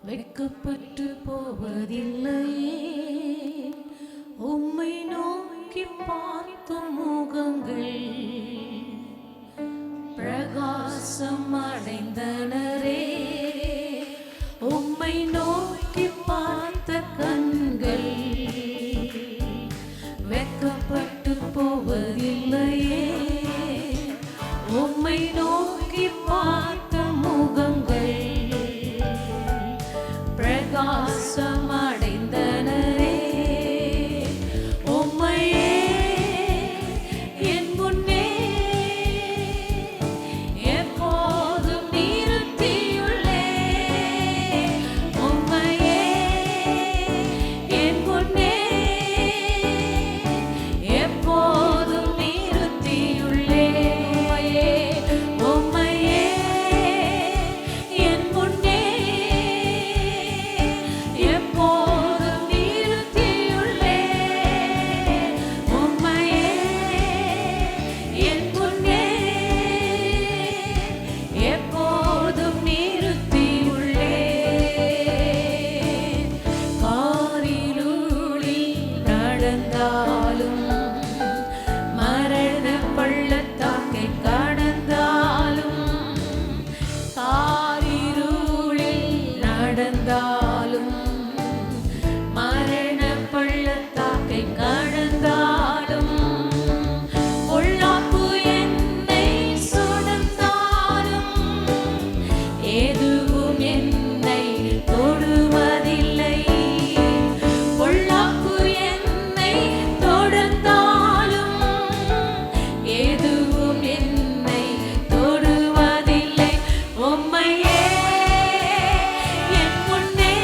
வெட்கப்பட்டு போவதில்லையே, உம்மை நோக்கி பார்த்த முகங்கள் பிரகாசம் அடைந்தனரே. உம்மை நோக்கி பார்த்த கண்கள் வெட்கப்பட்டு போவதில்லையே, உம்மை நோக்கி பார்த்த முகங்கள் பிரகாசம் அடைந்தனரே. உம்மையே என் முன்னே எப்போதும் நிறுத்தியுள்ளே. உம்மையே என் முன்னே எப்போதும் நிறுத்தியுள்ளே. உம்மையே என் முன்னே எப்போதும் நிறுத்தியுள்ளே. உம்மையே என் முன்னே எப்போதும் நிறுத்தியுள்ளே. காரிருளில் நடந்தாலும் மரண பள்ளத்தாக்கை கடந்தாலும், காரிருளில் நடந்தாலும் மரண பள்ளத்தாக்கை கடந்தாலும், பொல்லாப்பு என்னை சுடர்ந்தாலும் எதுவும் என்னை தொடுவதில்லை. பொல்லாப்பு என்னை தொடர்ந்தாலும் எதுவும் என்னை தொடுவதில்லை. உம்மையே என் முன்னே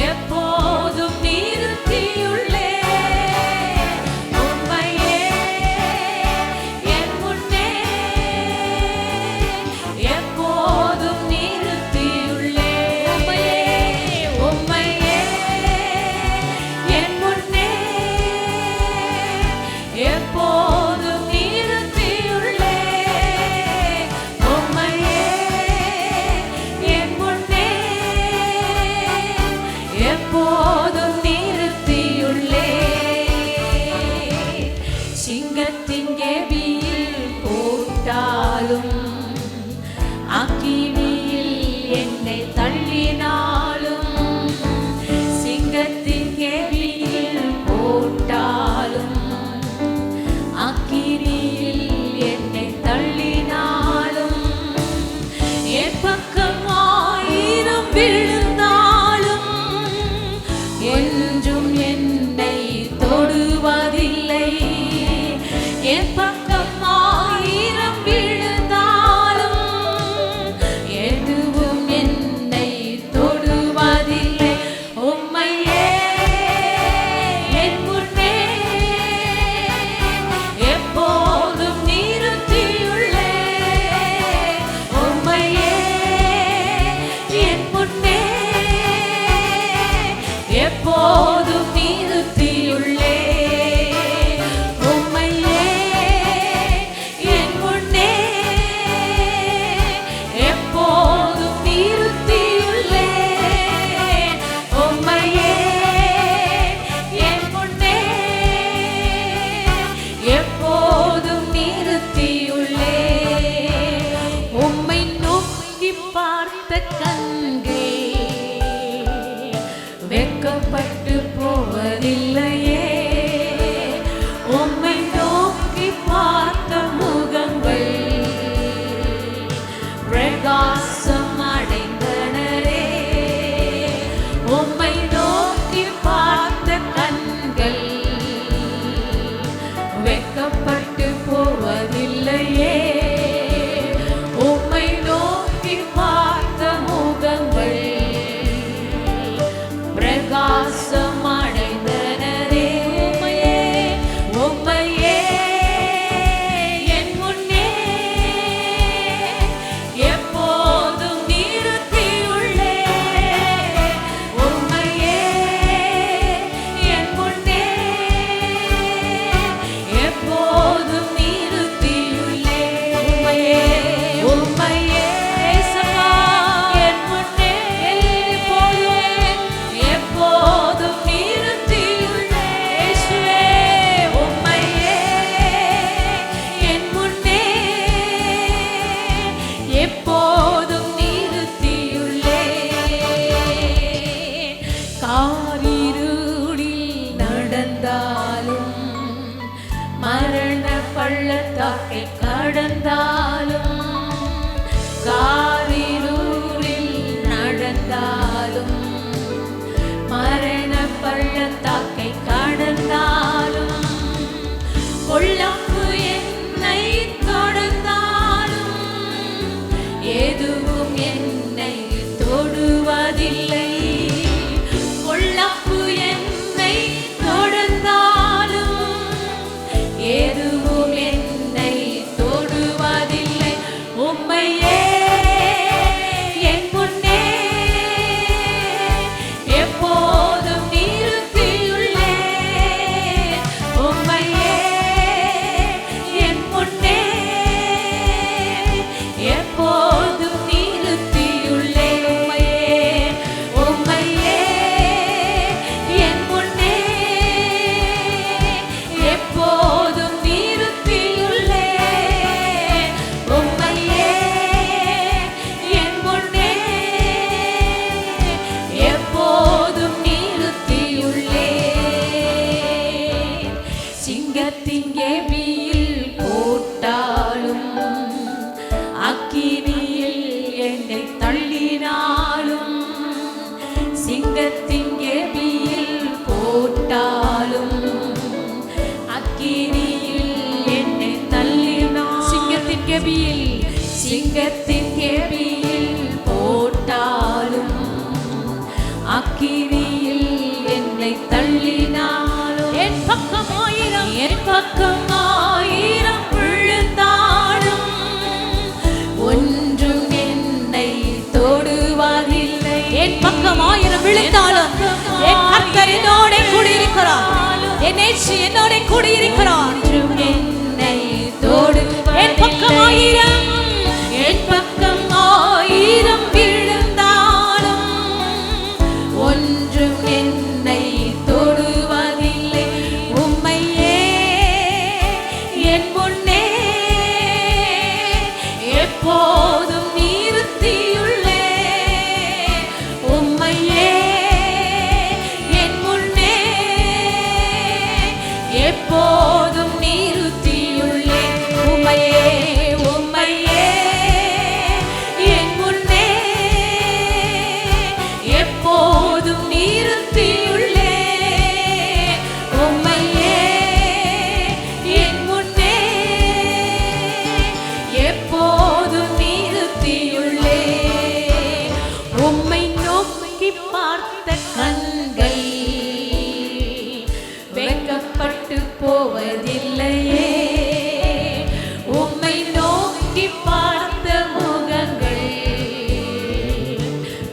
எப்போதும் நிறுத்தியுள்ளே. உம்மையே என் முன்னே எப்போதும் நிறுத்தியுள்ளே. உம்மையே என் முன்னே எப்போதும் நிறுத்தியுள்ளே. உம்மையே என் முன்னே எப்போதும் நிறுத்தியுள்ளே. சிங்கத்தின் கெபியில் போட்டாலும், அக்கினியில் என்னை தள்ளினாலும், சிங்கத்தின் கெபியில் போட்டாலும், அக்கினியில் என்னை தள்ளினாலும், என் பக்கம் ஆயிரம் விழுந்தாலும் என்றும் என்னை தொடுவதில்லை. என் பக்கம் ஆயிரம் விழுந்தாலும் எதுவும் என்னை தொடுவதில்லை. உம்மையே என் முன்னே எப்போதும் நிறுத்தியுள்ளே. உம்மையே என் முன்னே எப்போதும் நிறுத்தியுள்ளே. உம்மையே என் முன்னே எப்போதும் நிறுத்தியுள்ளே. உம்மையே என் முன்னே எப்போதும் நிறுத்தியுள்ளே. உம்மை நோக்கி பார்த்த கண்கள் வெட்கப்பட்டு போவதில்லையே. உம்மை நோக்கி பார்த்த முகங்கள் பிரகாசம் அடைந்தனரே. உம்மை நோக்கி பார்த்த கண்கள் வெட்கப்பட்டு போவதில்லையே. உம்மை நோக்கி பார்த்த முகங்கள் பிரகாசம் அடைந்தனரே. உம்மையே பள்ளத்தாக்கை கடந்தாலும் காரிருளில் நடந்தாலும் மரண பள்ளத்தாக்கை கடந்தாலும் பொல்லாப்பு என்னை தொடர்ந்தாலும் எதுவும் என்னை தொடுவதில்லை. பொல்லாப்பு என்னை தொடர்ந்தாலும் எதுவும் என்னை தொடுவதில்லை. உம்மையே என் முன்னே எப்போதும் நிறுத்தியுள்ளேன். உம்மையே என் முன்னே எப்போதும் நிறுத்தியுள்ளேன். உம்மையே என் முன்னே எப்போதும் நிறுத்தியுள்ளேன். உம்மையே என் முன்னே எப்போதும் நிறுத்தியுள்ளேன். சிங்கத்தின் கெபியில் போட்டாலும் அக்கினியில் என்னை தள்ளினாலும் சிங்கத்தின் கெபியில் போட்டாலும் அக்கினியில் என்னை தள்ளினாலும் சிங்கத்தின் கெபியில் போட்டாலும் அக்கினியில் என்னை தள்ளினாலும் என் பக்கம் ஆயிரம் விழுந்தாலும் ஒன்றும் என்னை தொடுவதில்லை. என் பக்கம் 1000 விழுந்தாலும் என் கர்த்தர் என்னோட கூடியிருக்கிறார். என் இயேசு என்னோட கூடியிருக்கிறார். ஒன்றும் என்னை தொடுவதில்லை. என் பக்கம் 1000 விழுந்தாலும் ஒன்றும் என்னை தொடுவதில்லை. உம்மையே என் முன்னே எப்போதும் நிறுத்தியுள்ளேன். உம்மையே என் முன்னே எப்போதும் நிறுத்தியுள்ளேன். உம்மையே என் முன்னே எப்போதும் நிறுத்தியுள்ளேன். உம்மையே என் முன்னே எப்போதும் நிறுத்தியுள்ளேன். உம்மை நோக்கி பார்த்த கண்கள் வெட்கப்பட்டு போவதில்லையே. உம்மை நோக்கி பார்த்த முகங்கள்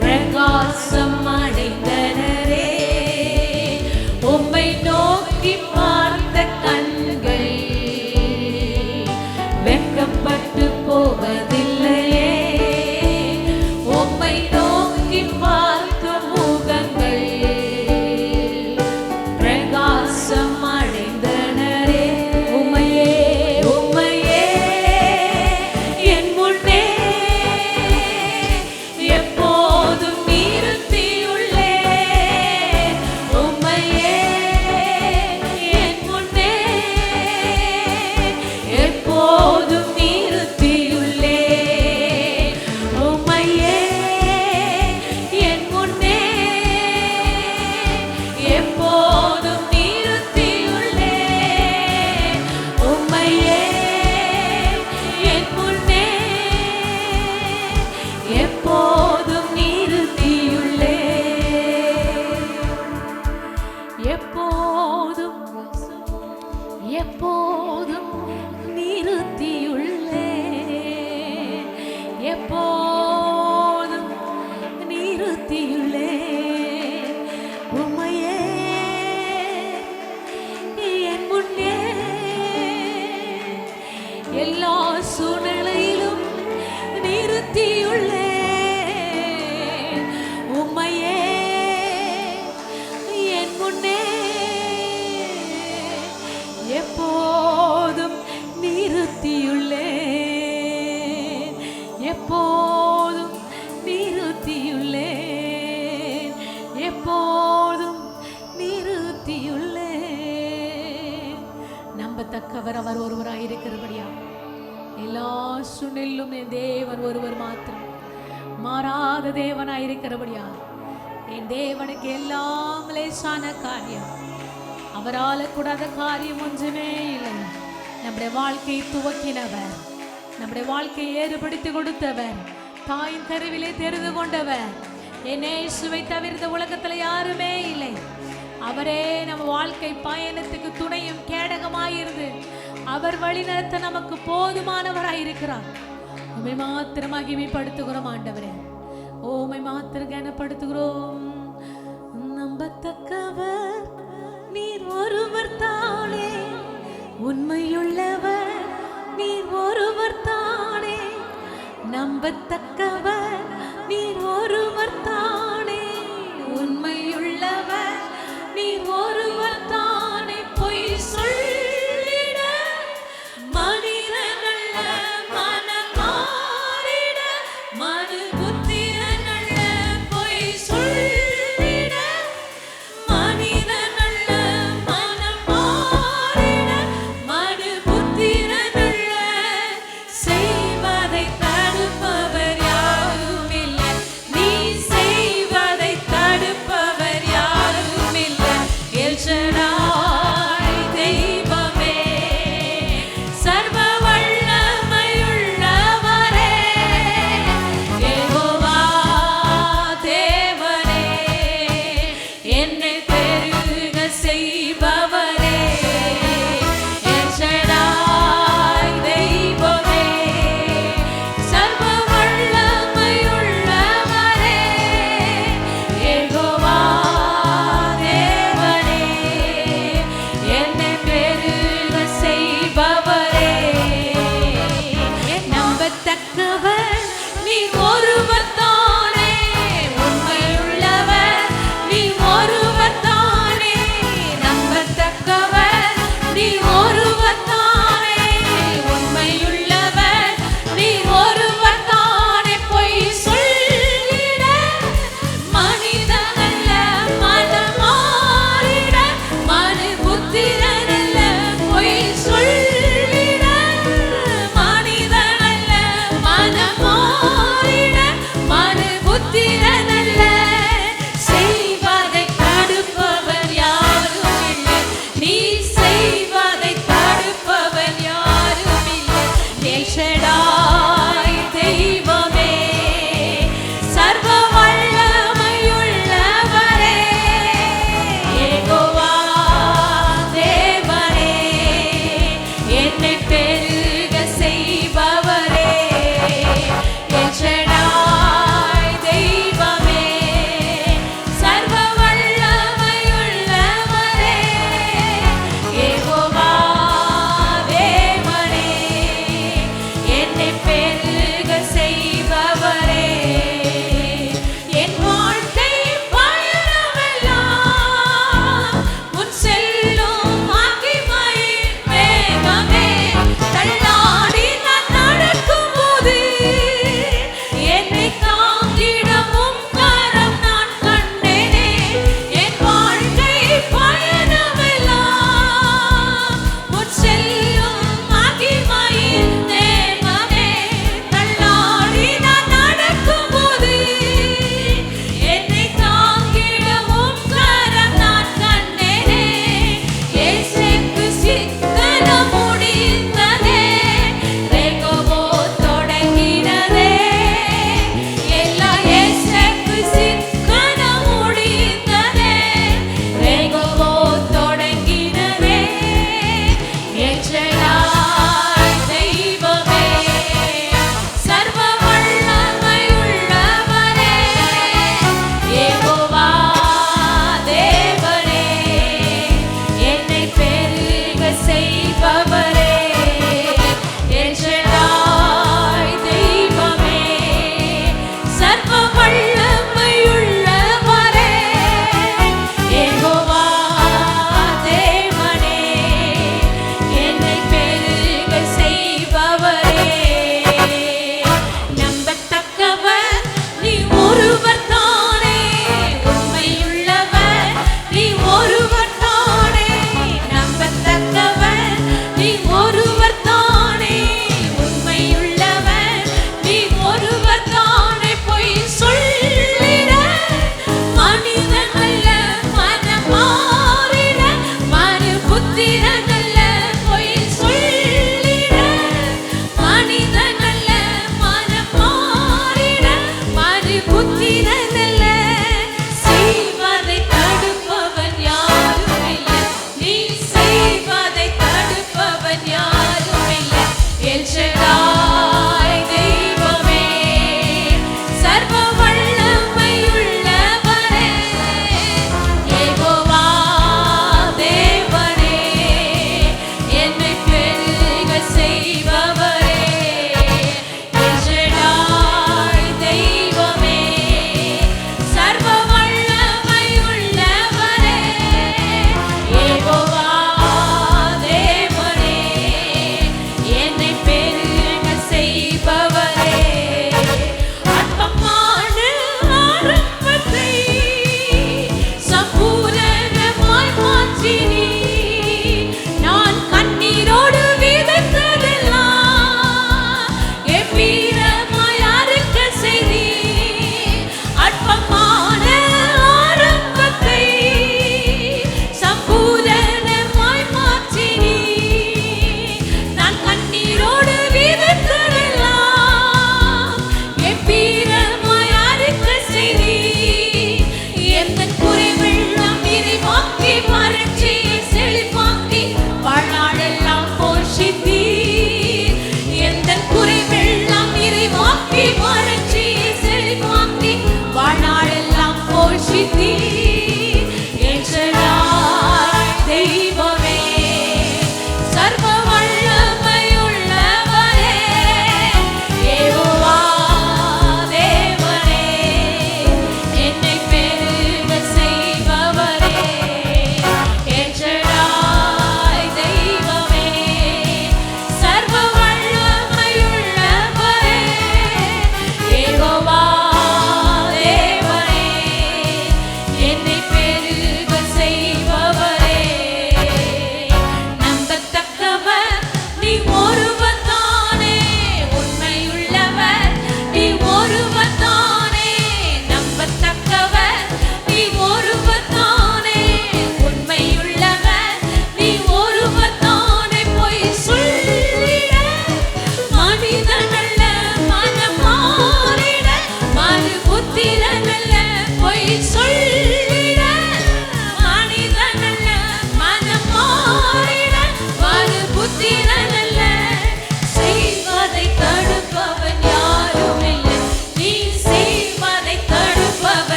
பிரகாசம் அடைந்தனரே. உம்மை நோக்கி பார்த்த கண்கள் வெட்கப்பட்டு போவதில்லையே. உம்மை நோக்கி பார்த்த முகங்கள் பிரகாசம் அடைந்தனரே. உம்மையே என் முன்னே எப்போதும் நிறுத்தியுள்ளேன். உம்மையே என் முன்னே எப்போதும் நிறுத்தியுள்ளேன். உம்மையே என் முன்னே எப்போதும் நிறுத்தியுள்ளேன். உம்மையே என் முன்னே எப்போதும் நிறுத்தியுள்ளேன். எப்போதும் நிறுத்தியுள்ளேன். எப்போதும் நிறுத்தியுள்ளேன். உம்மையே என் முன்னே எல்லா சூழ்நிலையிலும் நிறுத்தியுள்ளேன். உம்மையே என் முன்னே எப்போதும் நிறுத்தியுள்ளேன். எப்போதும் நிறுத்தியுள்ளேன். எப்போதும் நிறுத்தியுள்ளேன். நம்பத்தக்கவர் அவர் ஒருவராயிருக்கிறபடியா எல்லா சூழ்நிலும் என் தேவன் ஒருவர் மாத்திரம் மாறாத தேவனாயிருக்கிறபடியா என் தேவனுக்கு எல்லாம் லேசான காரியம், அவரால் கூடாத காரியம் ஒன்றுமே இல்லை. நம்முடைய வாழ்க்கையை துவக்கினவர், நம்முடைய வாழ்க்கையை ஏற்படுத்தி கொடுத்தவர், தாயின் கருவிலே தெரிந்து கொண்டவர், என் இயேசுவை தவிர இந்த உலகத்தில் யாருமே இல்லை. அவரே நம்ம வாழ்க்கை பயணத்துக்கு துணையும் கேடகமாயிருந்து அவர் வழிநடத்த நமக்கு போதுமானவராயிருக்கிறார். உம்மை மாத்திரம் மகிமைப்படுத்துகிறோம் ஆண்டவரே, உம்மை மாத்திரம் கனப்படுத்துகிறோம். நம்பத்தக்கவர் நீர் ஒருவர் தானே, உண்மையுள்ளவர் நீர் ஒருவர் தானே, நம்பத்தக்கவர் நீர் ஒருவர் தானே, உண்மையுள்ளவர் நீர் ஒருவர் தானே. பொய் சொல்லிட மனிதனல்ல மனம் மாறிட, மனு புத்திரனல்ல பொய் சொல்லிட மனிதனல்ல மனம் மாறிட, மனு புத்திரனல்ல செய்வதை தடுப்பவர் யார்?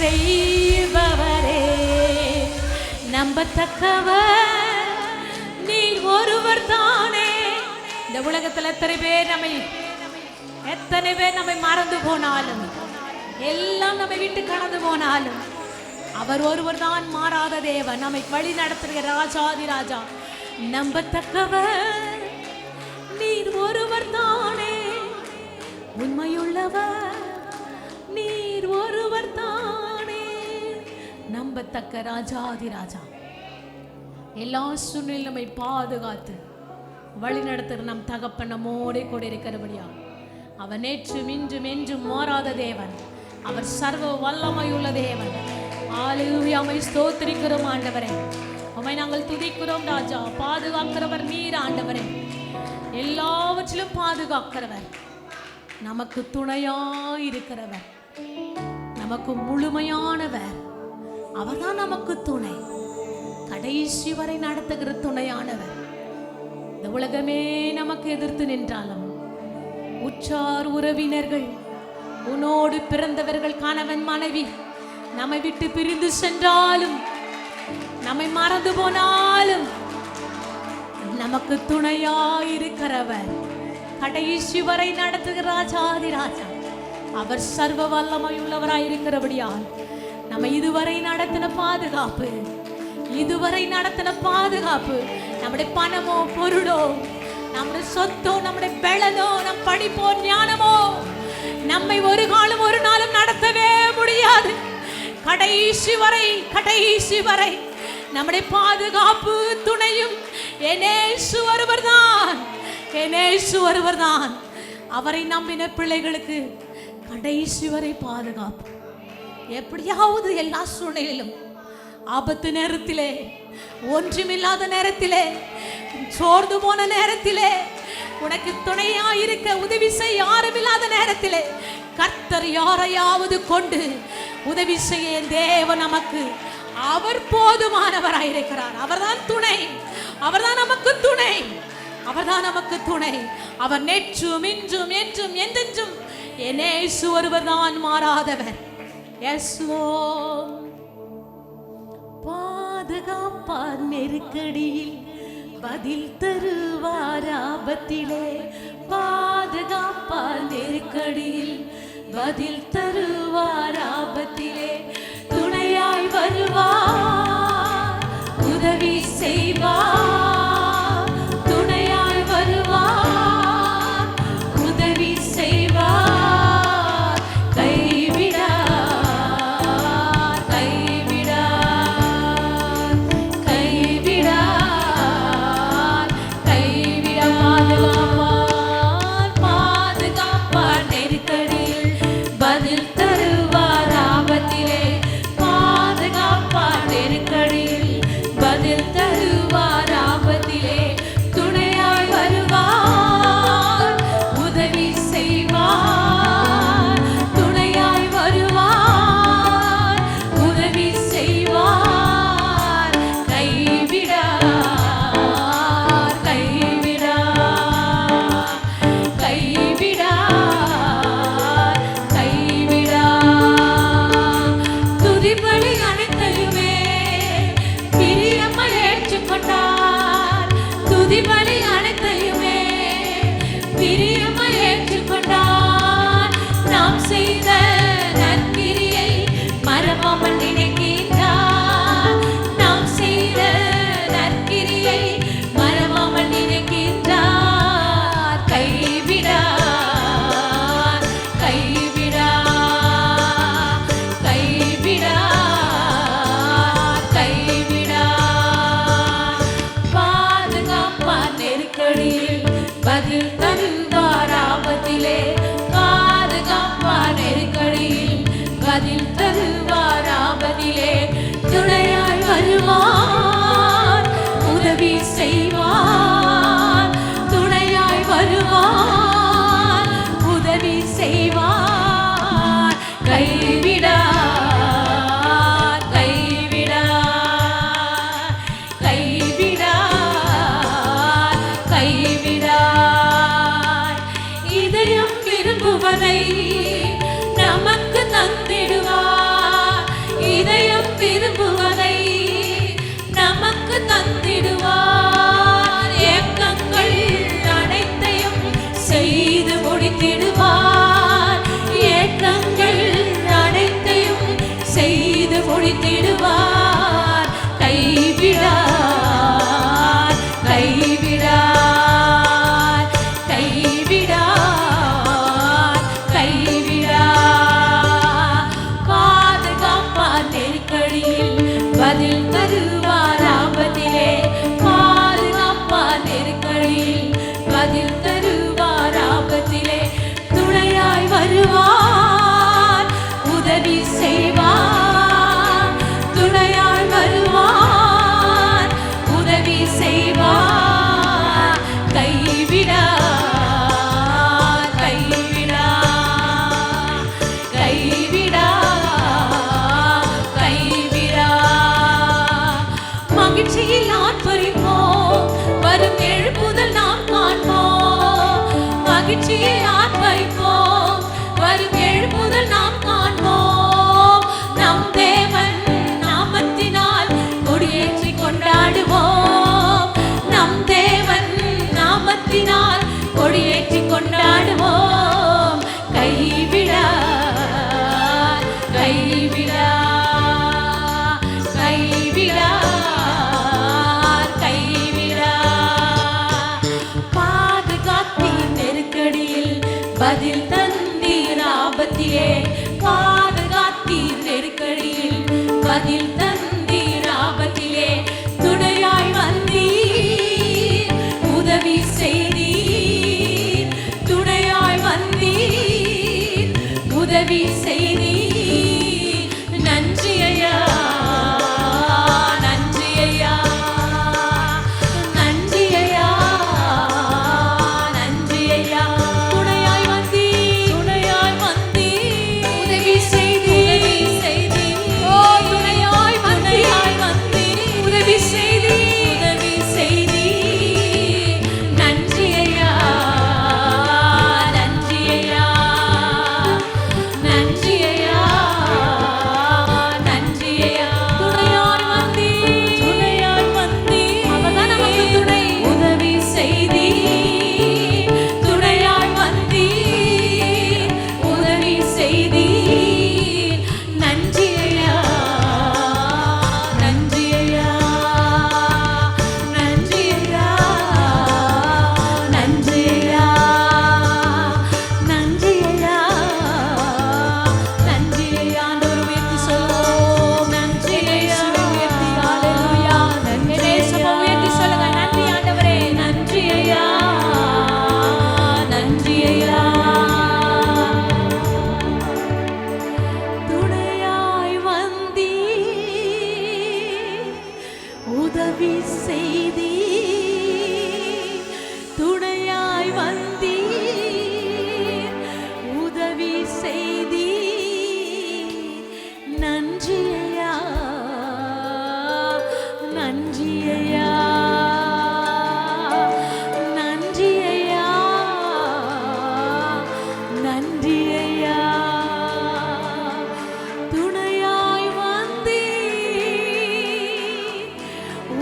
செய்பவரே, நம்பத்தக்கவர் நீர் ஒருவர் தானே. இந்த உலகத்தில் எத்தனை பேர் நம்மை மறந்து போனாலும், எல்லாம் நம்மை விட்டு கடந்து போனாலும், அவர் ஒருவர் தான் மாறாத தேவன், நம்மை வழி நடத்துகிற ராஜாதி ராஜா. நம்பத்தக்கவர் நீர் ஒருவர் தானே, உண்மையுள்ளவர் நீர் ஒருவர் தானே. நம்பத்தக்க ராஜாதி ராஜா, எல்லா சூழ்நிலையும் நம்மை பாதுகாத்து வழி நடத்துகிற நம் தகப்பன் நம்மோடே கூட இருக்கிறபடியா. அவர் நேற்றும் இன்றும் என்றும் மாறாத தேவன், அவர் சர்வ வல்லமையுள்ள தேவன். ஹல்லேலூயா, உம்மை ஸ்தோத்திரிக்கிறோம் ஆண்டவரே, உம்மை நாங்கள் துதிக்கிறோம் ராஜா. பாதுகாக்கிறவர் நீர் ஆண்டவரே, எல்லாவற்றிலும் பாதுகாக்கிறவர், நமக்கு துணையாயிருக்கிறவர், நமக்கு முழுமையானவர். அவர்தான் நமக்கு துணை, கடைசி வரை நடத்துகிற துணையானவர். இந்த உலகமே நமக்கு எதிர்த்து நின்றாலும், உற்றார் உறவினர்கள், உன்னோடு பிறந்தவர்கள், கணவன் மனைவி நம்மை விட்டு பிரிந்து சென்றாலும், நம்மை மறந்து போனாலும், நமக்கு துணையாயிருக்கிறவர், கடைசி வரை நடத்துகிற ராஜாதி ராஜா. அவர் சர்வ வல்லமையுள்ளவராயிருக்கிறபடியால் நம்ம இதுவரை நடத்தின பாதுகாப்பு, நம்முடைய பணமோ பொருளோ, நம்முடைய சொத்தோ, நம்முடைய பலனோ, நம் படிப்போ ஞானமோ நம்மை ஒரு காலம் ஒரு நாளும் நடத்தவே முடியாது. கடைசி வரை நம்முடைய பாதுகாப்பு துணையும் இயேசு ஒருவர் தான். அவரை நம்பின பிள்ளைகளுக்கு கடைசி வரை பாதுகாப்பு. எப்படியாவது எல்லா சூழ்நிலையிலும், ஆபத்து நேரத்திலே, ஒன்றுமில்லாத நேரத்திலே, சோர்ந்து போன நேரத்திலே, உனக்கு துணையாயிருக்க உதவி செய்ய யாரும் இல்லாத நேரத்திலே, கர்த்தர் யாரையாவது கொண்டு உதவி செய்ய தேவன் நமக்கு அவர் போதுமானவராயிருக்கிறார். அவர்தான் துணை, அவர்தான் நமக்கு துணை. அவர் நேற்றும் இன்றும் என்றும் என்றென்றும் இயேசு ஒருவர் தான் மாறாதவர். பாதுகாப்பார் நெருக்கடியில், பதில் தருவார் ஆபத்திலே. பாதுகாப்பார் நெருக்கடியில், பதில் தருவார் ஆபத்திலே. துணையாய் வருவார், உதவி செய்வார். துணையாய் வருவார், உதவி செய்வார். கைவிடார், கைவிடார், கைவிடார், கைவிடார். பாதுகாப்பார் நெருக்கடியில், பதில் தருவார் ஆபத்திலே. பாதுகாப்பார் நெருக்கடியில், பதில் தருவார் ஆபத்திலே. துணையாய் வருவார், உதவி செய்வார். துணையாய் வருவார், உதவி செய்வார். கைவிடார், கைவிடார், கைவிடார், கைவிடார். துதிபலி அனைத்தையுமே பிரியமாய் ஏற்றுக்கொண்டார். துதிபலி அனைத்தையுமே பிரியமாய் ஏற்றுக்கொண்டார். நாம் செய்த நற்கிரியை மறவாமல் நினைக்கின்றார். நாம் செய்த நற்கிரியை மறவாமல் நினைக்கின்றார். கைவிடார், கைவிடார், கைவிடார், கைவிடார். பாதுகாப்பார் நெருக்கடியில், பதில் தருவார் ஆபத்திலே. பாதுகாப்பார் நெருக்கடியில், பதில் தருவார் ஆபத்திலே. துணையாய் வருவார், உதவி செய்வார். துணையாய் வருவார், உதவி செய்வார். கைவிடார், கைவிடார், கைவிடார், கைவிடார். இதயம் விரும்புவதை நமக்கு தந்திடுவார். ஆர்ப்பரிப்போம், வரும் எழுப்புதல் நாம் காண்போம். மகிழ்ச்சியை ஆர்ப்பரிப்போம், வரும் எழுப்புதல் நாம் காண்போம். நம் தேவன் நாமத்தினால் கொடியேற்றி கொண்டாடுவோம். நம் தேவன் நாமத்தினால் கொடியேற்றி கொண்டாடுவோம். கைவிடார், கைவிடார், கைவிடார், கைவிடார். பாதுகாத்தீர் நெருக்கடியில், பதில் தந்தீர் ஆபத்திலே. பாதுகாத்தீர் நெருக்கடியில், பதில் தந்தீர் ஆபத்திலே. துணையாய் வந்தீர், உதவி செய்தீர். துணையாய் வந்தீர், உதவி செய்தீர். நன்றி ஐயா, நன்றி ஐயா, நன்றி ஐயா, நன்றி ஐயா. துணையாய் வந்தீர், துணையாய் வந்தீர், உதவி செய்தீர், உதவி செய்தீர். ஓ துணையாய் வந்தீர், உதவி செய்தீர், உதவி செய்தீர். நன்றி ஐயா, நன்றி ஐயா, நன்றி ஐயா, நன்றி ஐயா. துணையாய் வந்தீர், துணையாய் வந்தீர். அவர்தான் நமக்கு துணை. உதவி செய்தீர், துணையாய் வந்தீர், உதவி செய்தீர். நன்றி ஐயா, நன்றி ஐயா, நன்றி ஐயா, நன்றி ஐயா, நன்றி ஐயா, நன்றி ஐயா. ஆண்டவரை உயர்த்தி சொல்லுவோம். நன்றி ஐயா, உயர்த்தி ஹalleluya. இயேசுவை உயர்த்தி சொல்லுங்க. நன்றி ஆண்டவரே, நன்றி ஐயா, நன்றி ஐயா. துணையாய் வந்தீர், உதவி செய்தீர். துணையாய் வந்தீர், உதவி செய்தீர். நன்றி ஐயா, நன்றி ஐயா, நன்றி ஐயா, நன்றி ஐயா. துணையாய் வந்தீர்,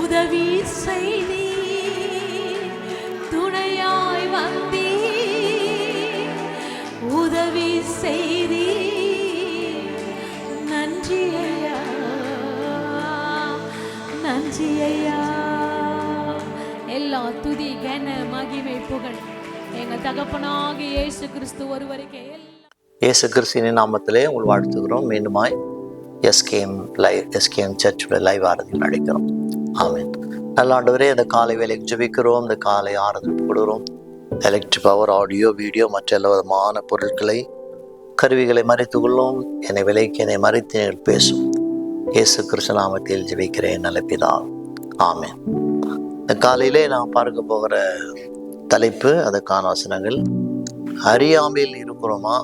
உதவி செய்தீர். துணையாய் வந்தீர், உதவி செய்தீர். நன்றி ஐயா, நன்றி ஐயா. எல்லா துதி கன மகிமை புகழ் எங்க தகப்பனாகிய இயேசு கிறிஸ்து ஒருவருக்கே. இயேசு கிறிஸ்துவின் நாமத்திலே உங்கள் வாழ்த்துகிறோம். மீண்டுமாய் எஸ்கேஎம் சர்ச்சுடைய லைவ் ஆராதனை நடக்கிறோம். ஆமென். நல்ல ஆண்டவரே, இந்த காலை வேலைக்கு ஜெபிக்கிறோம், இந்த காலை ஆராதனை கொடுக்கிறோம். எலக்ட்ரிக் பவர், ஆடியோ, வீடியோ மற்ற எல்லா விதமான பொருட்களை, கருவிகளை மறைத்து கொள்ளும். என்னை விலைக்கு என்னை மறைத்து நீங்கள் பேசும். இயேசு கிறிஸ்து நாமத்தில் ஜெபிக்கிறேன் நல்ல பிதாவே. ஆமென். இந்த காலையிலே நாம் பார்க்க போகிற தலைப்பு, அதற்கான வசனங்கள், அறியாமையில் இருக்கிறோமா,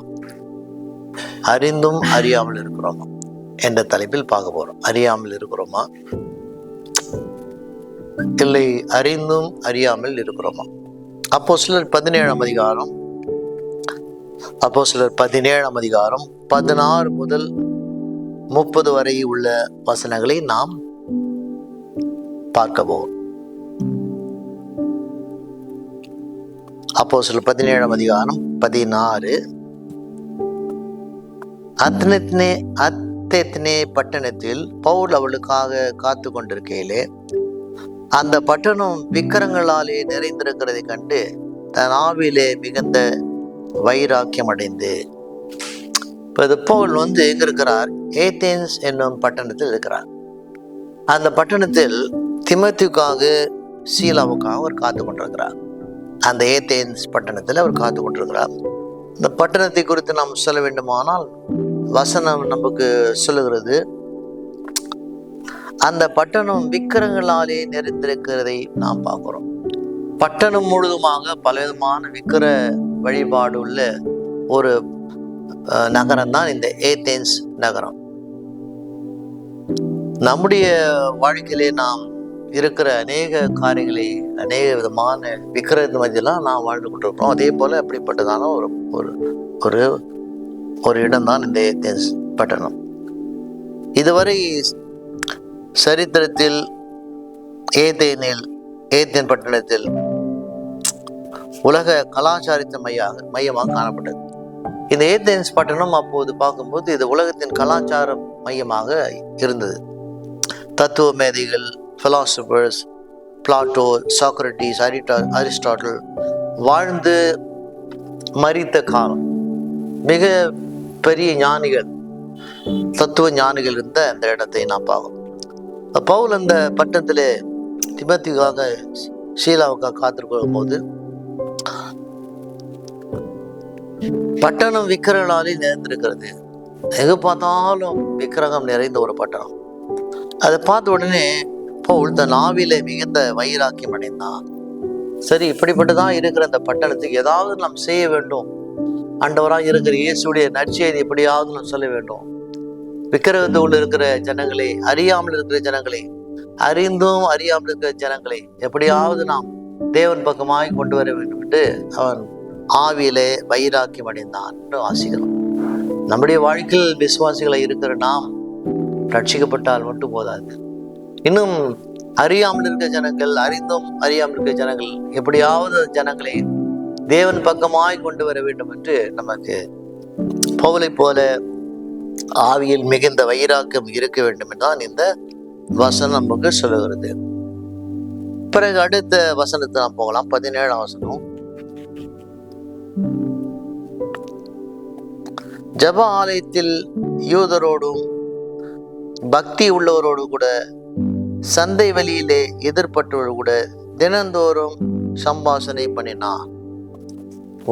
அறிந்தும் அறியாமல் இருக்கிறோமா என்ற தலைப்பில் பார்க்க போறோம். அறியாமல் இருக்கிறோமா, இல்லை அறிந்தும் அறியாமல் இருக்கிறோமா? அப்போஸ்தலர் 17ஆம் அதிகாரம், அப்போஸ்தலர் 17ஆம் அதிகாரம் 16 முதல் 30 வரை உள்ள வசனங்களை நாம் பார்க்க போகிறோம். அப்போஸ்தலர் 17ஆம் அதிகாரம் 16. அத்தெத்னே பட்டணத்தில் பவுல் அவளுக்காக காத்து கொண்டிருக்கையிலே அந்த பட்டணம் விக்கிரங்களாலே நிறைந்திருக்கிறதை கண்டு தன் ஆவிலே மிகுந்த வைராக்கியம் அடைந்து, இப்போ இது பவுல் எங்க இருக்கிறார்? ஏதேன்ஸ் என்னும் பட்டணத்தில் இருக்கிறார். அந்த பட்டணத்தில் திமோத்தேயுக்காக, சீலாவுக்காக அவர் காத்து கொண்டிருக்கிறார். அந்த ஏதேன்ஸ் பட்டணத்தில் அவர் காத்து கொண்டிருக்கிறார். இந்த பட்டணத்தை குறித்து நாம் சொல்ல வேண்டுமானால் வசனம் நமக்கு சொல்லுகிறது, அந்த பட்டணம் விக்கிரங்களாலே நிறைந்திருக்கிறதை நாம் பார்க்கிறோம். பட்டணம் முழுதுமாக பலவிதமான விக்கிர வழிபாடு உள்ள ஒரு நகரம் தான் இந்த ஏதேன்ஸ் நகரம். நம்முடைய வாழ்க்கையிலே நாம் இருக்கிற அநேக காரியங்களை, அநேக விதமான விக்கிரகத்து மத்தியெல்லாம் நாம் வாழ்ந்து கொண்டிருக்கிறோம். அதே போல அப்படிப்பட்டதான ஒரு ஒரு ஒரு ஒரு இடம்தான் இந்த ஏதேன்ஸ் பட்டணம். இதுவரை சரித்திரத்தில் ஏதேன் பட்டணத்தில் உலக கலாச்சாரத்தின் மையமாக காணப்பட்டது. இந்த ஏதேன்ஸ் பட்டணம் அப்போது பார்க்கும்போது இது உலகத்தின் கலாச்சார மையமாக இருந்தது. தத்துவ மேதைகள், பிலாசபர்ஸ், பிளாட்டோ, சாக்ரட்டிஸ், அரிஸ்டாட்டில் வாழ்ந்து மரித்த காலம். மிக பெரிய ஞானிகள், தத்துவ ஞானிகள் இருந்த அந்த இடத்தை நான் பார்க்கணும். பவுல் அந்த பட்டணத்திலே திமோத்தேயுக்காக, சீலாவுக்காக காத்திருக்கும் போது பட்டணம் விக்கிரகங்களாலே நிறைந்திருக்கிறது. எங்க பார்த்தாலும் விக்கிரகம் நிறைந்த ஒரு பட்டணம். அதை பார்த்த உடனே பவுல் தன் ஆவியிலே மிகுந்த வைராக்கியம் அடைந்தான். சரி, இப்படிப்பட்டதான் இருக்கிற அந்த பட்டணத்துக்கு ஏதாவது நாம் செய்ய வேண்டும். ஆண்டவராக இருக்கிற இயேசுடைய நற்செய்தி எப்படியாவது நாம் சொல்ல வேண்டும். விக்கிரகத்தோடு இருக்கிற ஜனங்களை, அறியாமல் இருக்கிற ஜனங்களை, அறிந்தும் அறியாமல் இருக்கிற ஜனங்களை எப்படியாவது நாம் தேவன் பக்கமாய் கொண்டு வர வேண்டும் என்று அவன் ஆவியிலே வைராக்கியம் அடைந்தான் என்று வாசிக்கிறோம். நம்முடைய வாழ்க்கையில் விசுவாசிகளை இருக்கிற நாம் ரட்சிக்கப்பட்டால் மட்டும் போதாது. இன்னும் அறியாமல் இருக்கிற ஜனங்கள், அறிந்தும் அறியாமல் இருக்கிற ஜனங்கள், எப்படியாவது ஜனங்களை தேவன் பக்கமாய் கொண்டு வர வேண்டும் என்று நமக்கு பவுலை போல ஆவியில் மிகுந்த வைராக்கியம் இருக்க வேண்டும் என்றுதான் இந்த வசனம் நமக்கு சொல்லுகிறது. பிறகு அடுத்த வசனத்தை நாம் போகலாம். 17ஆம் வசனம். ஜப ஆலயத்தில் யூதரோடும் பக்தி உள்ளவரோடு கூட, சந்தை வழியிலே எதிர்பட்டவரோடு கூட தினந்தோறும் சம்பாஷணை பண்ணினான்.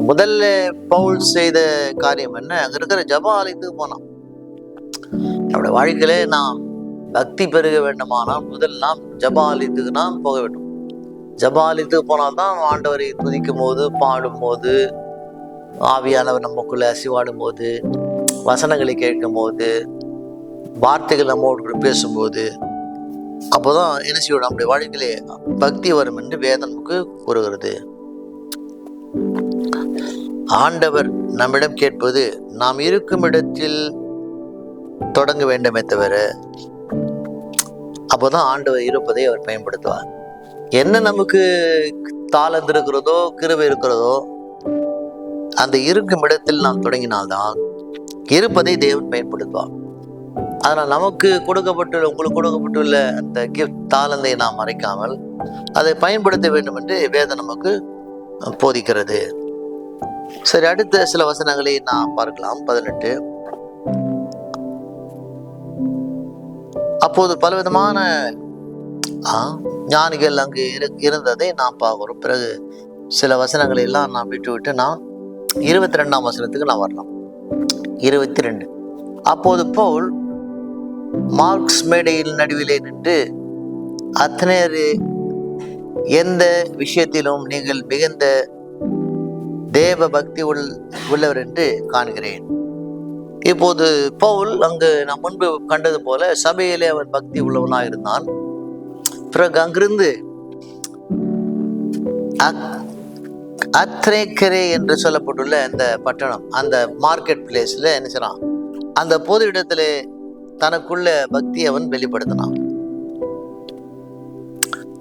முதல்ல பவுல் செய்த காரியம் என்ன? அங்க இருக்கிற ஜப ஆலயத்துக்கு போனான். நம்முடைய வாழ்க்கையிலே நாம் பக்தி பெருக வேண்டுமானால் முதல் நாம் ஜப ஆலயத்துக்கு நாம் போக வேண்டும். ஜப ஆலயத்துக்கு போனால்தான் ஆண்டவரை துதிக்கும் போது, பாடும் போது, ஆவியானவர் நமக்குள்ள அசிவாடும் போது, வசனங்களை கேட்கும் போது, வார்த்தைகள் நம்மோடு பேசும்போது, அப்போதான் என்ன செய்யும், நம்முடைய வாழ்க்கையிலே பக்தி வரும் என்று வேதம் நமக்கு கூறுகிறது. ஆண்டவர் நம்மிடம் கேட்பது நாம் இருக்கும் இடத்தில் தொடங்க வேண்டுமே தவிர, அப்போதான் ஆண்டவர் இருப்பதை அவர் பயன்படுத்துவார். என்ன நமக்கு தாளந்து இருக்கிறதோ, கிருபை இருக்கிறதோ, அந்த இருக்கும் இடத்தில் நாம் தொடங்கினால்தான் இருப்பதை தேவன் பயன்படுத்துவார். அதனால் நமக்கு கொடுக்கப்பட்டுள்ள, உங்களுக்கு கொடுக்கப்பட்டுள்ள அந்த கிஃப்ட் தாளந்தை நாம் மறைக்காமல் அதை பயன்படுத்த வேண்டும் என்று வேதம் நமக்கு போதிக்கிறது. சரி, அடுத்த சில வசனங்களை நாம் பார்க்கலாம். 18. அப்போது பலவிதமான ஞானிகள் அங்கு இருந்ததை நாம் பார்க்கிறோம். பிறகு சில வசனங்களை எல்லாம் நாம் விட்டு நாம் 22ஆம் வசனத்துக்கு நாம் வரலாம். 22. அப்போது பவுல் மார்க்ஸ் மேடையில் நடுவிலே நின்று, அத்தனையர் எந்த விஷயத்திலும் நீங்கள் மிகுந்த தேவ பக்தி உள்ளவர் என்று காண்கிறேன். இப்போது பவுல் அங்கு நாம் முன்பு கண்டது போல சபையிலே அவர் பக்தி உள்ளவனாக இருந்தான். பிறகு அங்கிருந்து அத்ரேக்கரே என்று சொல்லப்பட்டுள்ள அந்த பட்டணம், அந்த மார்க்கெட் பிளேஸ்ல என்ன செய்றான், அந்த பொது இடத்துல தனக்குள்ள பக்தி அவன் வெளிப்படுத்தினான்.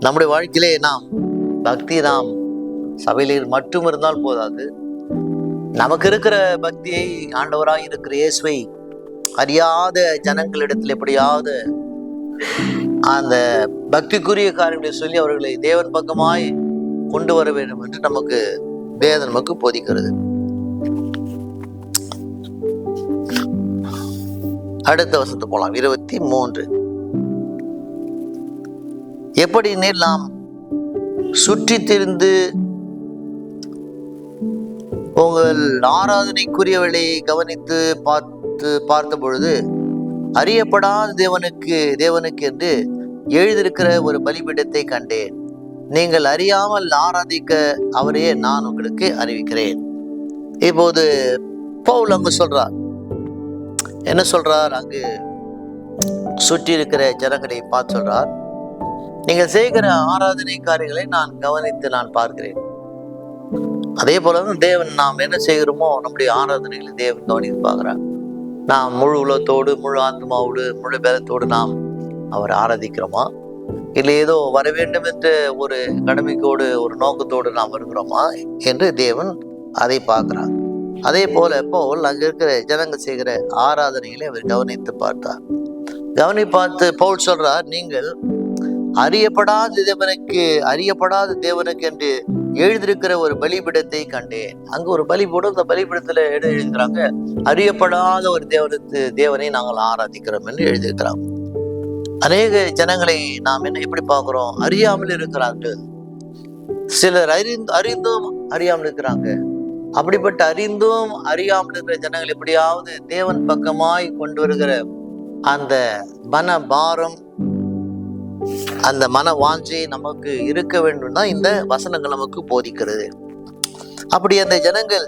நம்முடைய வாழ்க்கையிலே நாம் பக்தி, நாம் சபையில் மட்டும் இருந்தால் போதாது. நமக்கு இருக்கிற பக்தியை ஆண்டவராய் இருக்கிற இயேசுவை அறியாத ஜனங்களிடத்தில் எப்படியாவது அந்த பக்திக்குரிய காரியங்களை சொல்லி அவர்களை தேவன் பக்கமாய் கொண்டு வர வேண்டும் என்று நமக்கு வேதம் நமக்கு போதிக்கிறது. அடுத்த வசனத்துக்கு போலாம். 23. எப்படி நீர் நாம் சுற்றி திரிந்து உங்கள் ஆராதனைக்குரியவர்களை கவனித்து பார்த்த பொழுது அறியப்படாத தேவனுக்கு என்று எழுதியிருக்கிற ஒரு பலிபீடத்தை கண்டேன். நீங்கள் அறியாமல் ஆராதிக்க அவரையே நான் உங்களுக்கு அறிவிக்கிறேன். இப்போது பவுல் அங்கு சொல்றார், என்ன சொல்றார்? அங்கு சுற்றி இருக்கிற ஜனங்களை பார்த்து சொல்றார், நீங்கள் செய்கிற ஆராதனை காரியங்களை நான் கவனித்து நான் பார்க்கிறேன். அதே போலதான் தேவன் நாம் என்ன செய்கிறோமோ நம்முடைய ஆராதனைகளை தேவன் கவனித்து பார்க்கிறார். நாம் முழு உலகத்தோடு, முழு ஆத்மாவோடு, முழு பலத்தோடு நாம் அவர் ஆராதிக்கிறோமா, இல்லை ஏதோ வர வேண்டும் என்ற ஒரு கடமைக்கோடு, ஒரு நோக்கத்தோடு நாம் இருக்கிறோமா என்று தேவன் அதை பார்க்கிறார். அதே போல பவுல் அங்க இருக்கிற ஜனங்கள் செய்கிற ஆராதனைகளை அவர் கவனித்து பார்த்தார். பார்த்து பவுல் சொல்றார், நீங்கள் அறியப்படாத தேவனுக்கு என்று எழுதியிருக்கிற ஒரு பலிபீடத்தை கண்டேன். அங்க ஒரு பலிபீடம், இந்த பலிபீடத்துல எழுதியிருக்கிறாங்க, அறியப்படாத ஒரு தேவனை நாங்கள் ஆராதிக்கிறோம் என்று எழுதியிருக்கிறாங்க. அநேக ஜனங்களை நாம் எப்படி பார்க்கிறோம்? அறியாமல் இருக்கிறார்கள். சிலர் அறிந்தும் அறியாமல் இருக்கிறாங்க. அப்படிப்பட்ட அறிந்தும் அறியாமல் இருக்கிற ஜனங்கள் எப்படியாவது தேவன் பக்கமாய் கொண்டு வருகிற அந்த மன பாரம், அந்த மன வாஞ்சை நமக்கு இருக்க வேண்டும் தான் இந்த வசனங்கள் நமக்கு போதிக்கிறது. அப்படி அந்த ஜனங்கள்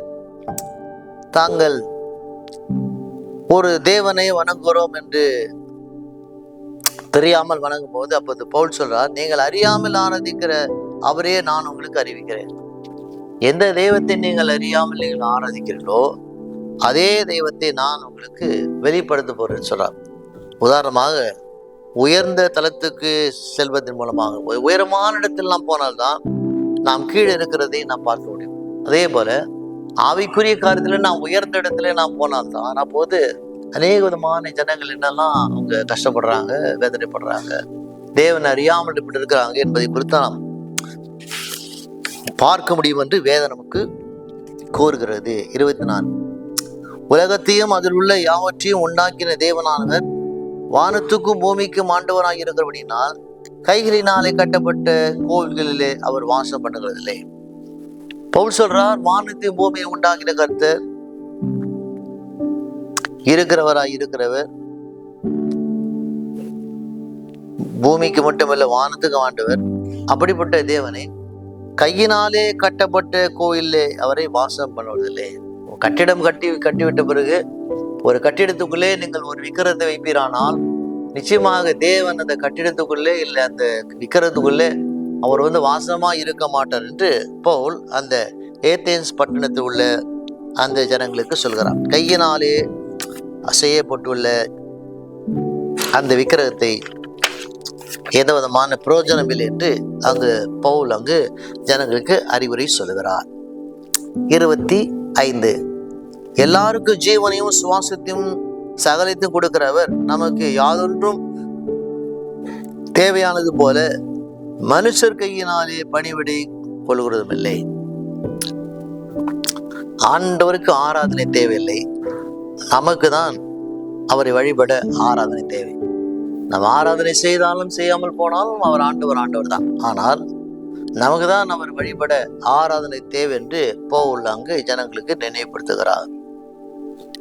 தாங்கள் ஒரு தேவனை வணங்குகிறோம் என்று தெரியாமல் வணங்கும் போது, அப்போது பவுல் சொல்றார், நீங்கள் அறியாமல் ஆராதிக்கிற அவரே நான் உங்களுக்கு அறிவிக்கிறேன். எந்த தெய்வத்தை நீங்கள் அறியாமல் நீங்கள் ஆராதிக்கிறீர்களோ அதே தெய்வத்தை நான் உங்களுக்கு வெளிப்படுத்த போறேன்னு சொல்றார். உதாரணமாக, உயர்ந்த தளத்துக்கு செல்வதன் மூலமாக உயரமான இடத்தில் நாம் போனால்தான் நாம் கீழே இருக்கிறதை நாம் பார்க்க முடியும். அதே போல ஆவிக்குரிய காரியத்துல நாம் உயர்ந்த இடத்துல நாம் போனால்தான் அப்போது அநேக விதமான ஜனங்கள் என்னெல்லாம் அவங்க கஷ்டப்படுறாங்க, வேதனைப்படுறாங்க, தேவன் அறியாமல் இப்படி இருக்கிறாங்க என்பதை குறித்து நாம் பார்க்க முடியும் என்று வேதம் நமக்கு கூறுகிறது. 24, உலகத்தையும் அதில் உள்ள யாவற்றையும் உண்டாக்கின தேவனானவர் வானத்துக்கும் பூமிக்கும் ஆண்டவராக இருக்கிறபடினால் கைகளினாலே கட்டப்பட்ட கோவில்களிலே அவர் வாசம் பண்ணுகிறதில்லை. பவுல் சொல்றார், வானத்தையும் பூமியை உண்டாக்கின கர்த்தர் இருக்கிறவராய் இருக்கிறவர், பூமிக்கு மட்டுமல்ல வானத்துக்கு ஆண்டவர். அப்படிப்பட்ட தேவனை கையினாலே கட்டப்பட்ட கோயிலே அவரை வாசம் பண்ணுவதில்லை. கட்டிடம் கட்டிவிட்ட பிறகு ஒரு கட்டிடத்துக்குள்ளே நீங்கள் ஒரு விக்கிரத்தை வைப்பீரானால் நிச்சயமாக தேவன் அந்த கட்டிடத்துக்குள்ளே இல்லை அந்த விக்கிரத்துக்குள்ளே அவர் வாசமா இருக்க மாட்டார் என்று பவுல் அந்த ஏதேன்ஸ் பட்டணத்தில் உள்ள அந்த ஜனங்களுக்கு சொல்கிறார். கையினாலே செய்யப்பட்டுள்ள அந்த விக்கிரகத்தை எந்த விதமான பிரயோஜனம் இல்லை என்று அங்கு பவுல் ஜனங்களுக்கு அறிவுரை சொல்லுகிறார். 25, எல்லாருக்கும் ஜீவனையும் சுவாசத்தையும் சகலத்தையும் கொடுக்கிறவர் நமக்கு யாதொன்றும் தேவையானது போல மனுஷர் கையினாலே பணிவிடை கொள்கிறதும் இல்லை. ஆண்டவருக்கு ஆராதனை தேவையில்லை, நமக்கு தான் அவரை வழிபட ஆராதனை தேவை. நம்ம ஆராதனை செய்தாலும் செய்யாமல் போனாலும் அவர் ஆண்டவர் தான். ஆனால் நமக்கு தான் அவர் வழிபட ஆராதனை தேவை என்று பவுல் அங்கு ஜனங்களுக்கு நினைவுபடுத்துகிறார்.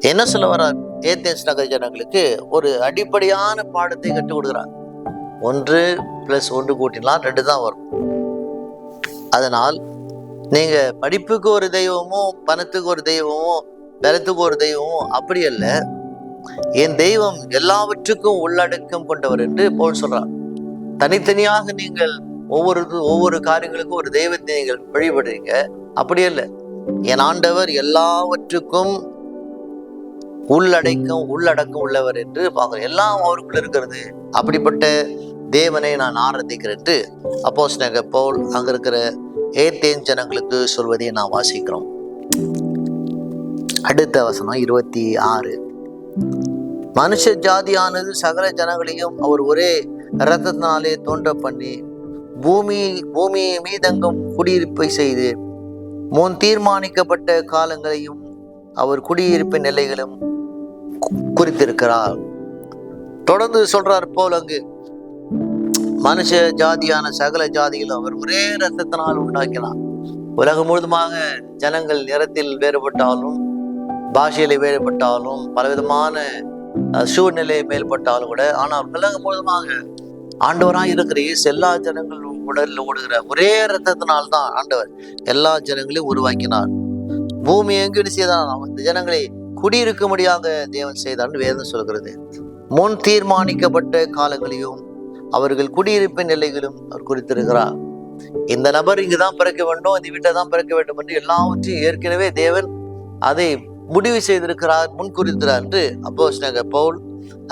என்ன சொல்ல வர்றார்? ஏதேன்ஸ் நகர் ஜனங்களுக்கு ஒரு அடிப்படையான பாடத்தை கற்றுக் கொடுக்கிறார். 1 + 1 கூட்டினால் 2 தான் வரும். அதனால் நீங்க படிப்புக்கு ஒரு தெய்வமோ, பணத்துக்கு ஒரு தெய்வமோ, பலத்துக்கு ஒரு தெய்வமோ அப்படி அல்ல, என் தெய்வம் எல்லாவற்றுக்கும் உள்ளடக்கம் கொண்டவர் என்று பவுல் சொல்றார். தனித்தனியாக நீங்கள் ஒவ்வொரு காரியங்களுக்கும் ஒரு தெய்வத்தை நீங்கள் வழிபடுறீங்க, அப்படி அல்ல. என் ஆண்டவர் எல்லாவற்றுக்கும் உள்ளடக்கம் உள்ளவர் என்று பார்க்கிறேன். எல்லாம் அவருக்குள்ள இருக்கிறது. அப்படிப்பட்ட தேவனை நான் ஆராதிக்கிறேன் என்று அப்போஸ்தலனாகிய பவுல் அங்க இருக்கிற ஏதேன் ஜனங்களுக்கு சொல்வதை நான் வாசிக்கிறோம். அடுத்த வசனம் 26, மனுஷ ஜாதியானது சகல ஜனங்களையும் அவர் ஒரே இரத்தத்தினாலே தோன்ற பண்ணி பூமி மீதெங்கும் குடியிருப்பை செய்து முன் தீர்மானிக்கப்பட்ட காலங்களையும் அவர் குடியிருப்பின் நிலைகளும் குறித்திருக்கிறார். தொடர்ந்து சொல்றார் போல் அங்கு மனுஷ ஜாதியான சகல ஜாதிகளும் அவர் ஒரே இரத்தத்தினால் உண்டாக்கினார். உலகம் முழுதுமாக ஜனங்கள் நிறத்தில் வேறுபட்டாலும், பாஷையில வேறுபட்டாலும், பலவிதமான சூழ்நிலை மேல்பட்டாலும் கூட, ஆனால் உலகம் முழுதுமாக ஆண்டவராக இருக்கிற எல்லா ஜனங்களும் உடலில் ஓடுகிற ஒரே இரத்தத்தினால்தான் ஆண்டவர் எல்லா ஜனங்களையும் உருவாக்கினார். பூமி எங்கு செய்தான் அந்த ஜனங்களை குடியிருக்க முடியாத தேவன் செய்தான்னு வேதம் சொல்கிறது. முன் தீர்மானிக்கப்பட்ட காலங்களையும் அவர்கள் குடியிருப்பின் எல்லைகளும் அவர் குறித்திருக்கிறார். இந்த நபர் இங்குதான் பிறக்க வேண்டும், இந்த வீட்டை தான் பிறக்க வேண்டும் என்று எல்லாவற்றையும் ஏற்கனவே தேவன் அதை முடிவு செய்திருக்கிறார், முன்குறித்திருக்கிறார் என்று அப்போஸ்தலனாகிய பவுல்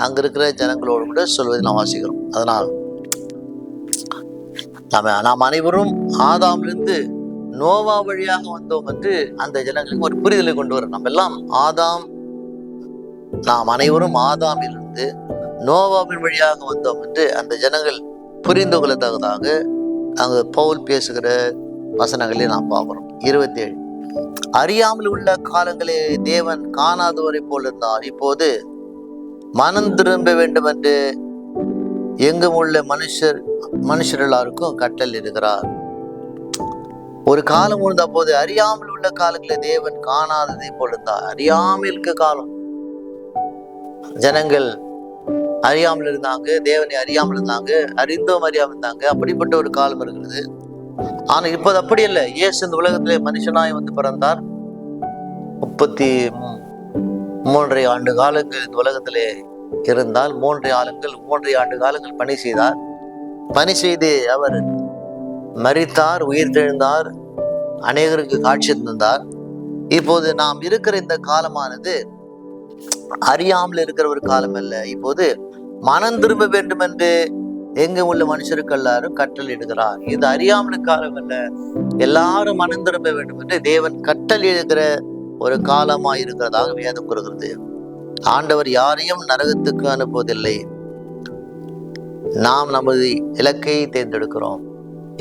அங்க இருக்கிற ஜனங்களோடு கூட சொல்வதை நாம் வாசிக்கிறோம். அதனால் நாம் அனைவரும் ஆதாமிலிருந்து நோவா வழியாக வந்தோம் என்று அந்த ஜனங்களுக்கு ஒரு புரிதலை கொண்டு வரும். நம்ம எல்லாம் நாம் அனைவரும் ஆதாமிலிருந்து நோவாவின் வழியாக வந்தோம் என்று அந்த ஜனங்கள் புரிந்து கொள்ளத்தக்கதாக அங்கு பவுல் பேசுகிற வசனங்களை நாம் பார்க்கிறோம். 27 அறியாமல் உள்ள காலங்களே தேவன் காணாதவரை போல் இருந்தார், இப்போது மனம் திரும்ப வேண்டும் என்று எங்கும் உள்ள மனுஷர் எல்லாருக்கும் கட்டளை இருக்கிறார். ஒரு காலம் உண்டு, அப்போது அறியாமல் உள்ள காலங்களே தேவன் காணாததை போல் இருந்தார். அறியாமல் இருக்க காலம், ஜனங்கள் அறியாமல் இருந்தாங்க, தேவனை அறியாமல் இருந்தாங்க, அறிந்தோம் அறியாமல் இருந்தாங்க. அப்படிப்பட்ட ஒரு காலம் இருக்கிறது. ஆனா இப்போது அப்படி இல்லை. இயேசு இந்த உலகத்திலே மனுஷனாய் வந்து பிறந்தார். 33 ஆண்டு காலங்கள் இந்த உலகத்திலே இருந்தால் 3 ஆண்டு காலங்கள் பணி செய்தார். பணி செய்து அவர் மரித்தார், உயிர்த்தெழுந்தார், அநேகருக்கு காட்சி தந்தார். இப்போது நாம் இருக்கிற இந்த காலமானது அறியாமல் இருக்கிற ஒரு காலம் அல்ல. இப்போது மனம் திரும்ப வேண்டும் என்று எங்க உள்ள மனுஷருக்கு எல்லாரும் கட்டளை இடுகிறார். இது அறியாமல் காலம் அல்ல, எல்லாரும் மனம் திரும்ப வேண்டும் என்று தேவன் கட்டளை இடுகிற ஒரு காலமா இருக்கிறதாக வேதம் கூறுகிறது. ஆண்டவர் யாரையும் நரகத்துக்கு அனுப்புவதில்லை. நாம் நமது இலக்கை தேர்ந்தெடுக்கிறோம்.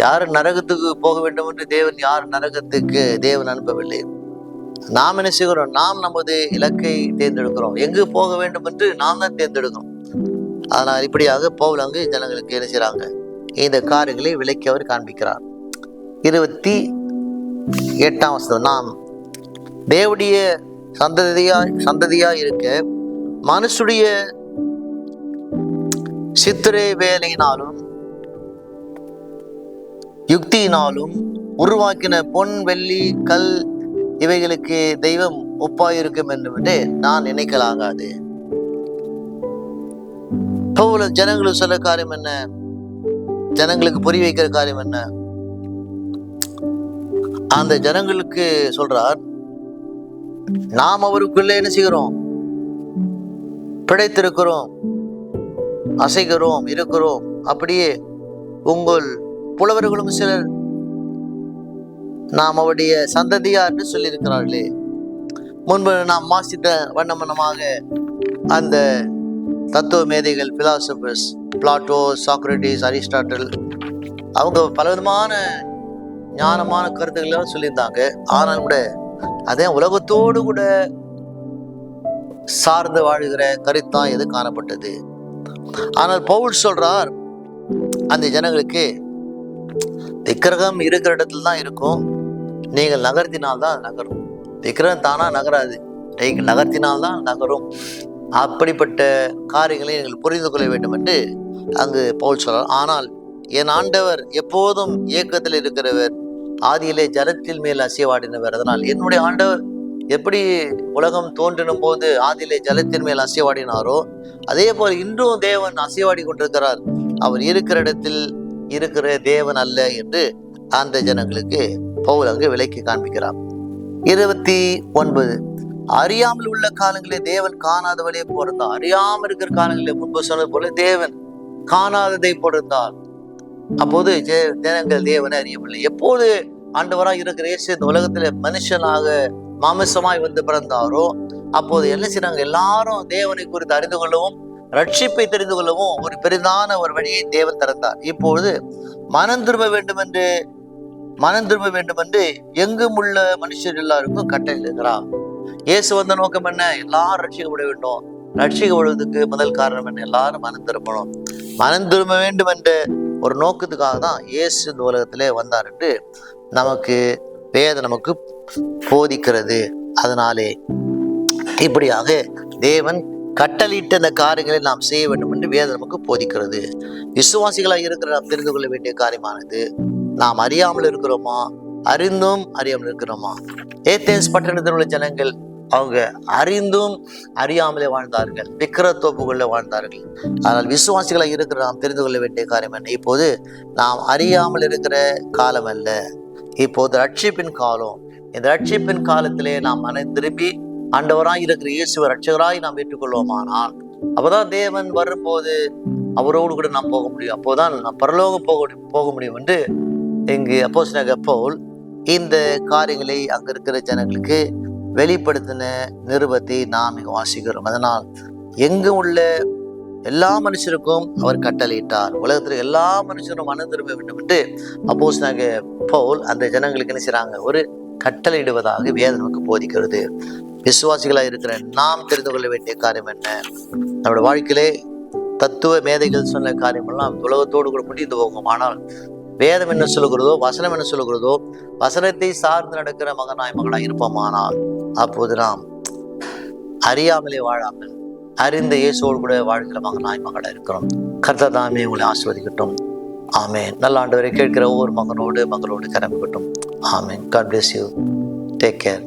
யார் நரகத்துக்கு போக வேண்டும் என்று யார் நரகத்துக்கு தேவன் அனுப்பவில்லை. நாம் என்ன செய்கிறோம்? நாம் நமது இலக்கை தேர்ந்தெடுக்கிறோம். எங்கு போக வேண்டும் என்று நாம் தான் தேர்ந்தெடுக்கிறோம். அதனால் இப்படியாக பவுல் அங்கு ஜனங்களுக்கு என்ன செய்றாங்க, இந்த காரியங்களை விளக்கி அவர் காண்பிக்கிறார். 28ஆம் வசனம், நாம் தேவனுடைய சந்ததியா இருக்க மனுஷுடைய சித்திரை வேலையினாலும் யுக்தியினாலும் உருவாக்கின பொன், வெள்ளி, கல் இவைகளுக்கு தெய்வம் ஒப்பாயிருக்கும் என்று நான் நினைக்கலாகாது. ஜனங்களுக்கு சொல்ல காரியம் என்ன? ஜனங்களுக்கு புரிய வைக்கிற காரியம் என்ன? அந்த ஜனங்களுக்கு சொல்றார், நாம் அவருக்குள்ளே என்ன செய்கிறோம்? பிழைத்திருக்கிறோம், அசைகிறோம், இருக்கிறோம். அப்படியே உங்கள் புலவர்களும் சிலர் நாம் அவருடைய சந்ததியா என்று சொல்லியிருக்கிறார்களே. முன்பு நாம் வாசித்த வண்ணமாக அந்த தத்துவ மேதைகள், பிலாசபர்ஸ், பிளாட்டோ, சாக்ரட்டிஸ், அரிஸ்டாட்டில், அவங்க பலவிதமான ஞானமான கருத்துக்கள் சொல்லியிருந்தாங்க. ஆனால் கூட அதே உலகத்தோடு கூட சார்ந்து வாழ்கிற கருத்தான் எது காணப்பட்டது. ஆனால் பவுல் சொல்றார், அந்த ஜனங்களுக்கு விக்கிரகம் இருக்கிற இடத்துல தான் இருக்கும், நீங்கள் நகர்த்தினால்தான் நகரும். விக்கிரகம் தானா நகராது, நீங்கள் நகர்த்தினால்தான் நகரும். அப்படிப்பட்ட காரியங்களை நீங்கள் புரிந்து கொள்ள வேண்டும் என்று அங்கு பவுல் சொல்றார். ஆனால் என் ஆண்டவர் எப்போதும் இயக்கத்தில் இருக்கிறவர், ஆதியிலே ஜலத்தில் மேல் அசைவாடினவர். அதனால் என்னுடைய ஆண்டவர் எப்படி உலகம் தோன்றினும் போது ஆதியிலே ஜலத்தின் மேல் அசைவாடினாரோ, அதே போல் இன்றும் தேவன் அசைவாடி கொண்டிருக்கிறார். அவர் இருக்கிற இடத்தில் இருக்கிற தேவன் அல்ல என்று அந்த ஜனங்களுக்கு பவுல் அங்கு விளக்கி காண்பிக்கிறார். 29 அறியாமல் உள்ள காலங்களே தேவன் காணாதவளே பொருந்தார். அறியாமல் இருக்கிற காலங்களே முன்பு சொன்னது போல தேவன் காணாததை பொருந்தார். அப்போது ஜனங்கள் தேவனை அறியவில்லை. எப்போது ஆண்டவராக இருக்கிற இயேசு இந்த உலகத்துல மனுஷனாக மாமிசமாய் வந்து பிறந்தாரோ, அப்போது என்ன செய்றாங்க? எல்லாரும் தேவனை குறித்து அறிந்து கொள்ளவும் ரட்சிப்பை தெரிந்து கொள்ளவும் ஒரு பெரிதான ஒரு வழியை தேவன் திறந்தார். இப்பொழுது மனம் திரும்ப வேண்டும் என்று எங்கும் உள்ள மனுஷர் எல்லாருக்கும் கட்டளை இருக்கிறார். இயேசு வந்த நோக்கம் என்ன? எல்லாரும் ரட்சிக்கப்பட வேண்டும். ரட்சிக்கப்படுவதற்கு முதல் காரணம் என்ன? எல்லாரும் மனம் திரும்பணும். மனம் திரும்ப வேண்டும் என்ற ஒரு நோக்கத்துக்காக தான் இயேசு இந்த உலகத்திலே வந்தார் என்று நமக்கு வேதம் நமக்கு போதிக்கிறது. அதனாலே இப்படியாக தேவன் கட்டளையிட்ட அந்த காரியங்களை நாம் செய்ய வேண்டும் என்று வேதம் நமக்கு போதிக்கிறது. விசுவாசிகளாக இருக்கிற நாம் தெரிந்து கொள்ள வேண்டிய காரியமானது, நாம் அறியாமல் இருக்கிறோமா, அறிந்தும் அறியாமல் இருக்கிறோமா? ஏத்தேன்ஸ் பட்டணத்தில் உள்ள ஜனங்கள் அவங்க அறிந்தும் அறியாமலே வாழ்ந்தார்கள், விக்கிரத்தோப்புகளில் வாழ்ந்தார்கள். ஆனால் விசுவாசிகளாக இருக்கிற நாம் தெரிந்து கொள்ள வேண்டிய காரியம் என்ன? இப்போது நாம் அறியாமல் இருக்கிற காலம் அல்ல, இப்போது ரட்சிப்பின் காலம். இந்த ரட்சிப்பின் காலத்திலே நாம் மனம் திரும்பி ஆண்டவராய் இருக்கிற இயேசுவை ரட்சகராய் நாம் ஏற்றுக்கொள்வோமானால் அப்போதான் தேவன் வரும்போது அவரோடு கூட நாம் போக முடியும், அப்போதான் நாம் பரலோகம் போக முடியும் என்று இங்கு அப்போஸ்தலனாகிய பவுல் இந்த காரியங்களை அங்க இருக்கிற ஜனங்களுக்கு வெளிப்படுத்தின நிருபத்தை நாம் இங்கு வாசிக்கிறோம். அதனால் எங்கு உள்ள எல்லா மனுஷருக்கும் அவர் கட்டளையிட்டார், உலகத்தில் எல்லா மனுஷரும் மனம் திரும்ப வேண்டும் என்று அப்போஸ்தலனாகிய பவுல் அந்த ஜனங்களுக்கு என்ன செய்றாங்க? ஒரு கட்டளையிடுவதாக வேதம் நமக்கு போதிக்கிறது. விசுவாசிகளாக இருக்கிற நாம் தெரிந்து கொள்ள வேண்டிய காரியம் என்ன? நம்முடைய வாழ்க்கையிலே தத்துவ மேதைகள் சொன்ன காரியமெல்லாம் உலகத்தோடு கூட முடிந்து போகும். ஆனால் வேதம் என்ன சொல்லுகிறதோ, வசனம் என்ன சொல்லுகிறதோ, வசனத்தை சார்ந்து நடக்கிற மகனாய் இருப்போமானால் அப்போது நாம் அறியாமலே வாழாமல் அறிந்த இயேசுவோடு கூட வாழ்கிற மகளாக இருக்கிறோம். கர்த்தர் தாமே உங்களை ஆசீர்வதிக்கட்டும். ஆமென். நல்ல ஆண்டவரை கேட்கிற ஒவ்வொரு மகனோடு மகளோடு கரம்பட்டும். ஆமென். God bless you. Take care.